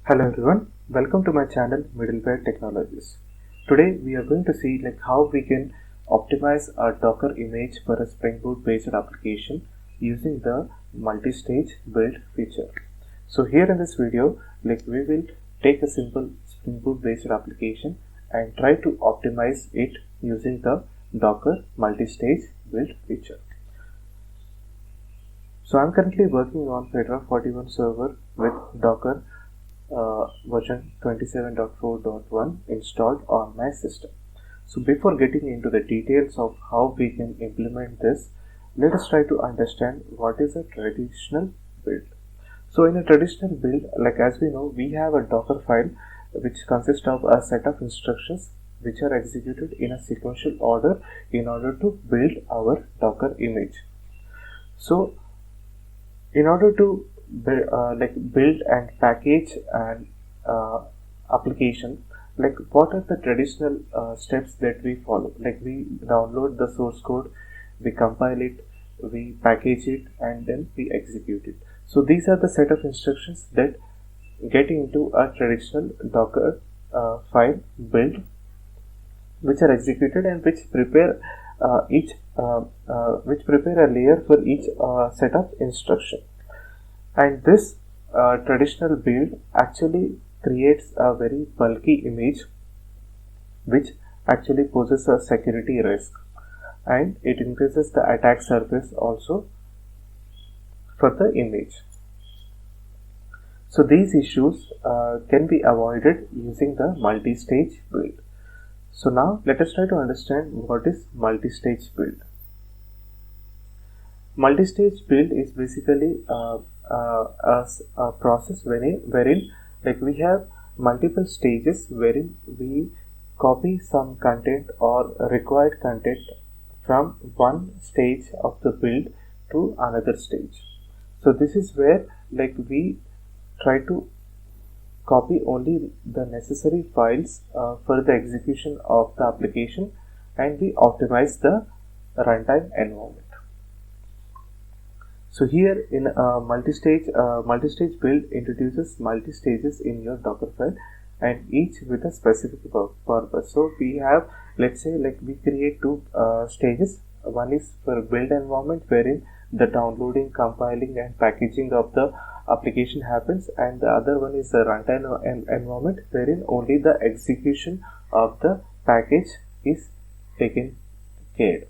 Hello everyone, welcome to my channel Middleware Technologies. Today we are going to see how we can optimize a Docker image for a Spring Boot based application using the multi-stage build feature. So here in this video, we will take a simple Spring Boot based application and try to optimize it using the Docker multi-stage build feature. So I'm currently working on Fedora 41 server with Docker version 27.4.1 installed on my system. So before getting into the details of how we can implement this, let us try to understand what is a traditional build. So in a traditional build, as we know, we have a Dockerfile which consists of a set of instructions which are executed in a sequential order in order to build our Docker image. So in order to build and package an application, what are the traditional steps that we follow? We download the source code, we compile it, we package it, and then we execute it. So these are the set of instructions that get into a traditional Docker file build, which are executed and which prepare a layer for each set of instruction. And this traditional build actually creates a very bulky image which actually poses a security risk, and it increases the attack surface also for the image. So these issues can be avoided using the multi-stage build. So now let us try to understand what is multi-stage build. Multi-stage build is basically a process wherein we have multiple stages wherein we copy some content or required content from one stage of the build to another stage. So this is where we try to copy only the necessary files for the execution of the application, and we optimize the runtime environment. So here in multi-stage build introduces multi-stages in your Dockerfile, and each with a specific purpose. So we have, let's say, we create two stages. One is for build environment, wherein the downloading, compiling, and packaging of the application happens, and the other one is the runtime environment, wherein only the execution of the package is taken care.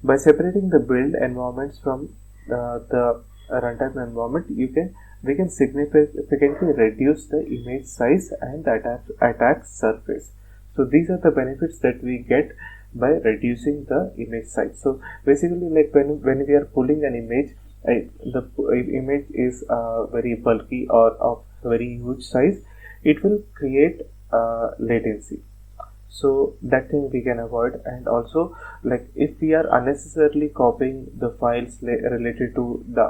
By separating the build environments from the runtime environment, we can significantly reduce the image size and the attack surface. So these are the benefits that we get by reducing the image size. So basically, when we are pulling an image, the image is very bulky or of very huge size, it will create latency. So that thing we can avoid. And also, if we are unnecessarily copying the files related to the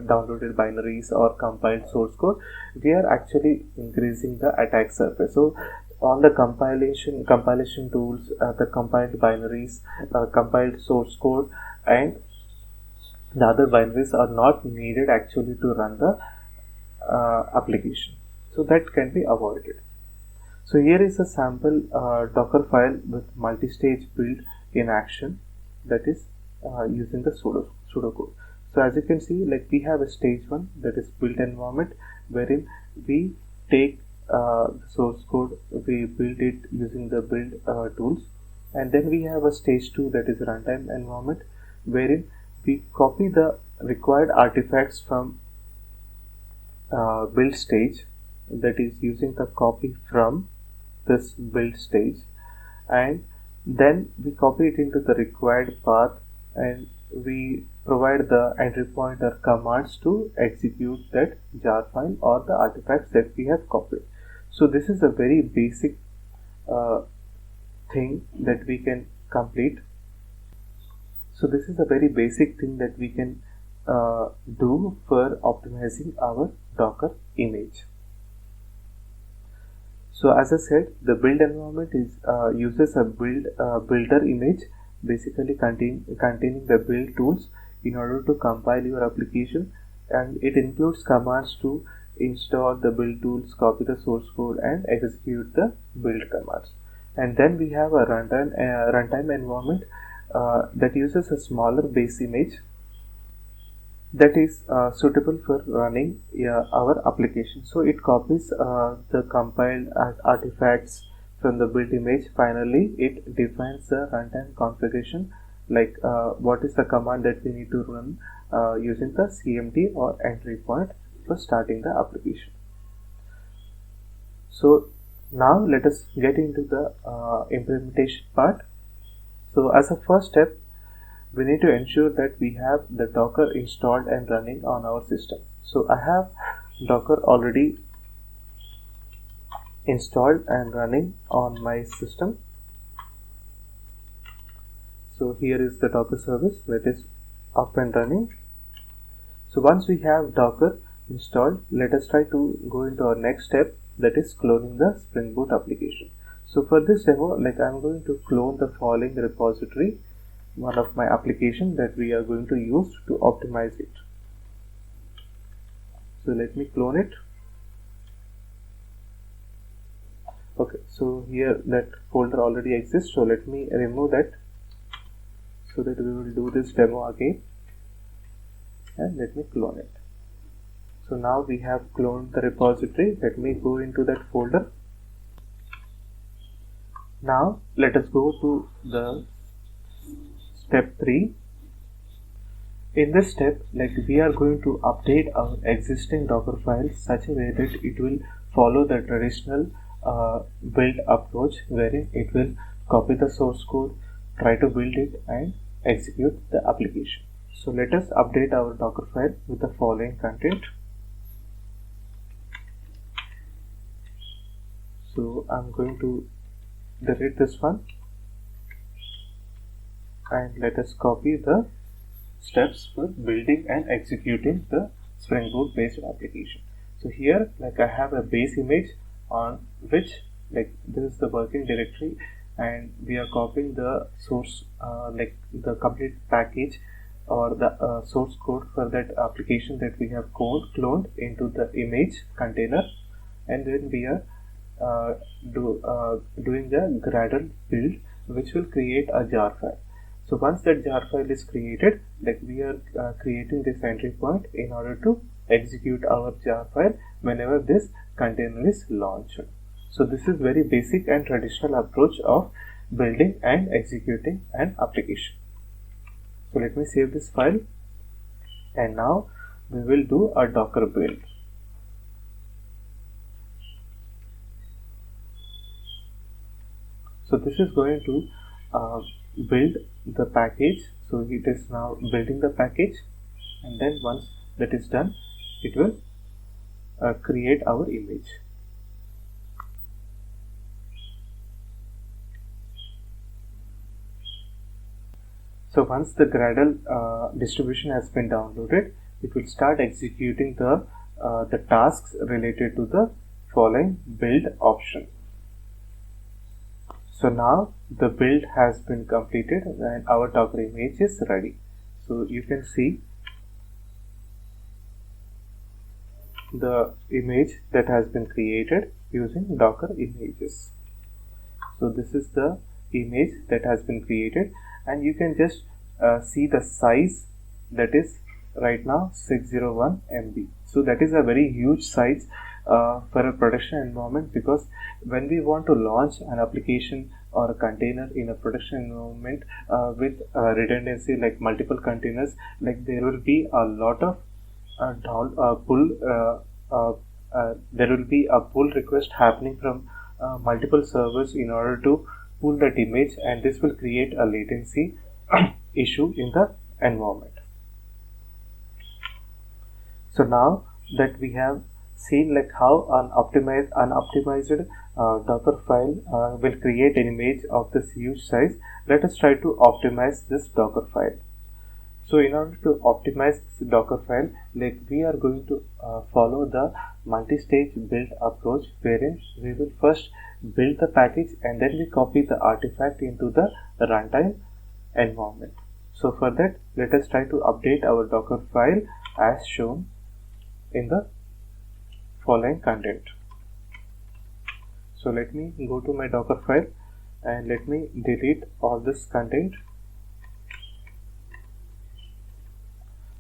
downloaded binaries or compiled source code, we are actually increasing the attack surface. So all the compilation tools, the compiled binaries, compiled source code, and the other binaries are not needed actually to run the application. So that can be avoided. So here is a sample Docker file with multi-stage build in action, that is using the pseudocode. So as you can see, we have a stage 1, that is build environment, wherein we take the source code, we build it using the build tools, and then we have a stage 2, that is runtime environment, wherein we copy the required artifacts from build stage, that is using the copy from this build stage, and then we copy it into the required path, and we provide the entry point or commands to execute that jar file or the artifacts that we have copied. So this is a very basic thing that we can complete. So this is a very basic thing that we can do for optimizing our Docker image. So as I said, the build environment uses a builder image, basically containing the build tools in order to compile your application, and it includes commands to install the build tools, copy the source code, and execute the build commands. And then we have a runtime environment that uses a smaller base image that is suitable for running our application. So it copies the compiled artifacts from the build image. Finally, it defines the runtime configuration, like what is the command that we need to run using the CMD or entry point for starting the application. So now let us get into the implementation part. So as a first step, we need to ensure that we have the Docker installed and running on our system. So I have Docker already installed and running on my system. So here is the Docker service that is up and running. So once we have Docker installed, let us try to go into our next step, that is cloning the Spring Boot application. So for this demo, I'm going to clone the following repository, one of my application that we are going to use to optimize it. So let me clone it. Okay, so here that folder already exists, so let me remove that so that we will do this demo again, and let me clone it. So now we have cloned the repository. Let me go into that folder. Now let us go to the step 3. In this step, we are going to update our existing Docker files such a way that it will follow the traditional build approach, wherein it will copy the source code, try to build it, and execute the application. So let us update our Docker file with the following content. So I'm going to delete this one, and let us copy the steps for building and executing the Spring Boot based application. So here I have a base image on which this is the working directory, and we are copying the source the complete package or the source code for that application that we have cloned into the image container, and then we are doing the Gradle build, which will create a jar file. So once that jar file is created, we are creating this entry point in order to execute our jar file whenever this container is launched. So this is very basic and traditional approach of building and executing an application. So let me save this file, and now we will do a Docker build. So this is going to build the package. So it is now building the package, and then once that is done, it will create our image. So once the Gradle distribution has been downloaded, it will start executing the tasks related to the following build option. So now the build has been completed and our Docker image is ready. So you can see the image that has been created using Docker images. So this is the image that has been created, and you can just see the size, that is right now 601 MB. So that is a very huge size for a production environment, because when we want to launch an application or a container in a production environment with redundancy like multiple containers, there will be a lot of there will be a pull request happening from multiple servers in order to pull that image, and this will create a latency issue in the environment. So now that we have seen how an optimized Docker file will create an image of this huge size, let us try to optimize this Docker file. So in order to optimize this Docker file, we are going to follow the multi-stage build approach, wherein we will first build the package and then we copy the artifact into the runtime environment. So for that, let us try to update our Docker file as shown in the following content. So let me go to my Dockerfile and let me delete all this content,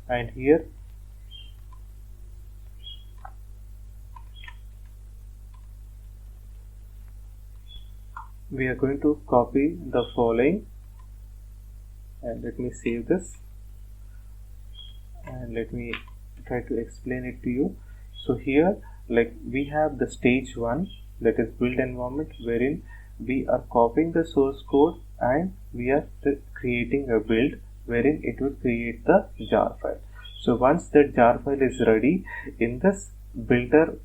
and here we are going to copy the following, and let me save this and let me try to explain it to you. So here, like, we have the stage 1, that is build environment, wherein we are copying the source code and we are creating a build wherein it will create the jar file. So once that jar file is ready in this builder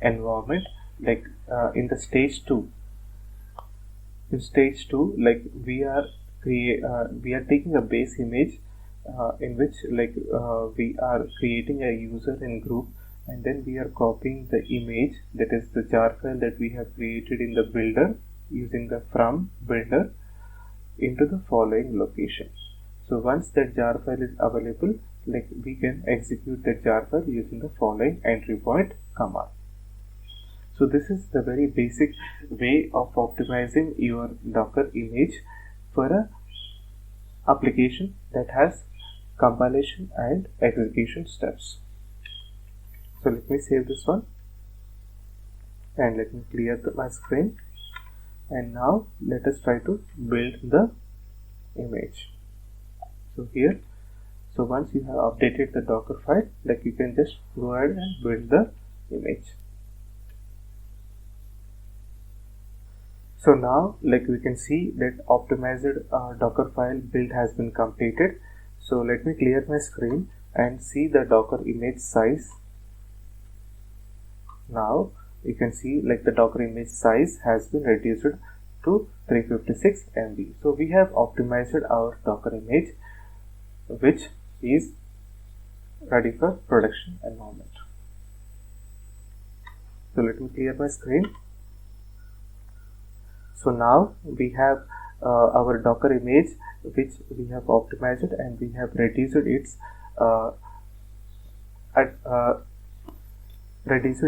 environment, like in the stage 2, like we are taking a base image in which we are creating a user in group, and then we are copying the image, that is the jar file that we have created in the builder using the from builder, into the following location. So once that jar file is available, like we can execute the jar file using the following entry point command. So this is the very basic way of optimizing your Docker image for a application that has compilation and execution steps. So let me save this one and let me clear my screen, and now let us try to build the image. So here, so once you have updated the Docker file, like you can just go ahead and build the image. So now, like we can see that optimized Dockerfile build has been completed. So let me clear my screen and see the Docker image size. Now you can see like the Docker image size has been reduced to 356 MB. So we have optimized our Docker image, which is ready for production environment. So let me clear my screen. So now we have our Docker image, which we have optimized, and we have reduced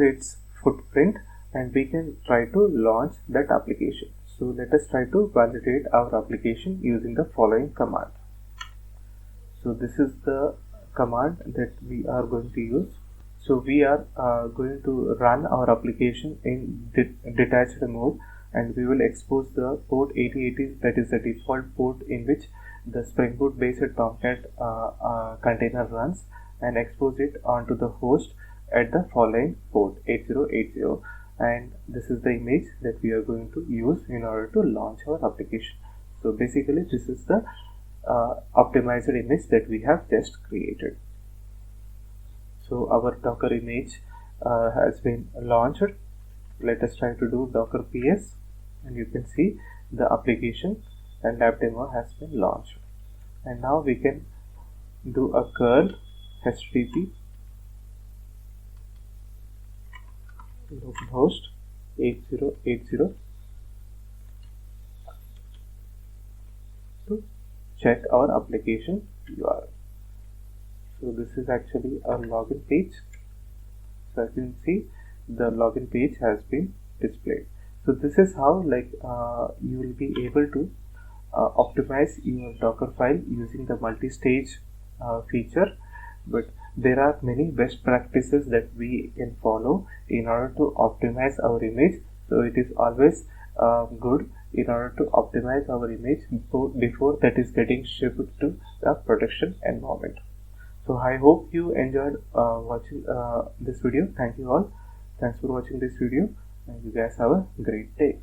its footprint, and we can try to launch that application. So let us try to validate our application using the following command. So this is the command that we are going to use. So we are going to run our application in detached mode, and we will expose the port 8080, that is the default port in which the Spring Boot based Tomcat container runs, and expose it onto the host at the following port 8080, and this is the image that we are going to use in order to launch our application. So basically this is the optimized image that we have just created. So our Docker image has been launched. Let us try to do Docker PS, and you can see the application and lab demo has been launched. And now we can do a curl http localhost 8080 to check our application URL. So this is actually a login page. So as you can see, the login page has been displayed. So this is how you will be able to optimize your Docker file using the multi-stage feature. But there are many best practices that we can follow in order to optimize our image. So it is always good in order to optimize our image before that is getting shipped to the production environment. So I hope you enjoyed watching this video. Thank you all. Thanks for watching this video, and you guys have a great day.